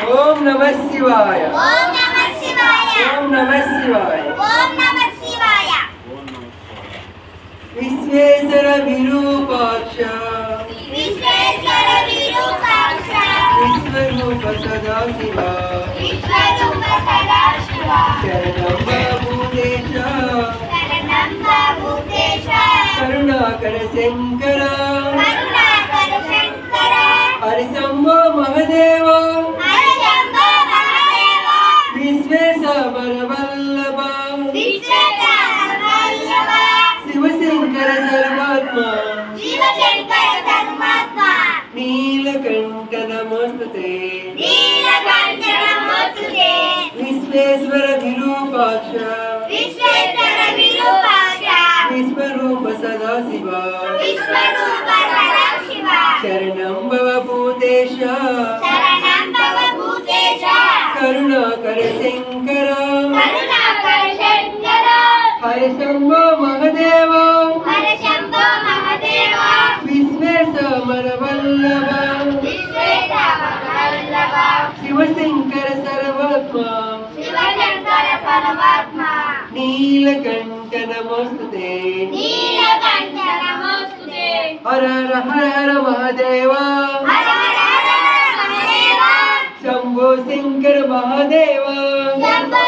ओम नमः शिवाय ओम नमः शिवाय ओम नमः शिवाय ओम नमः शिवाय विश्वेश्वर विरूपाक्ष विश्वेश्वर विरूपाक्ष विश्वरूप सदाशिव विश्वरूप सदाशिव शरणं भूतेश शरणं भूतेश करुणाकर शंकर करुणाकर शंकर हरि शंभो महादेव हरि शंभो महादेव विश्वेश्वर वल्लभ विश्वेश्वर वल्लभ शिवशंकर सर्वात्मा शिवशंकर धर्मात्मा नीलकंठ नमोस्तुते नीलकंठ नमोस्तुते विश्वेश्वर विरूपाक्ष विश्वेश्वर विरूपाक्ष विश्वरूप सदाशिव विश्वरूप सदाशिव शरणं भव भूतेश शरणं भव भूतेश करुणाकर शंकर करुणाकर शंकर हरि शंभो महादेव हरि शंभो महादेव विश्वेश्वर वल्लभ विश्वेश्वर वल्लभ शिवशंकर सर्वात्मा शिवशंकर परमात्मा नीलकंठ नमोस्तुते नीलकंठ नमोस्तुते हर हर महादेव हर हर महादेव शंभो शंकर महादेव शंभो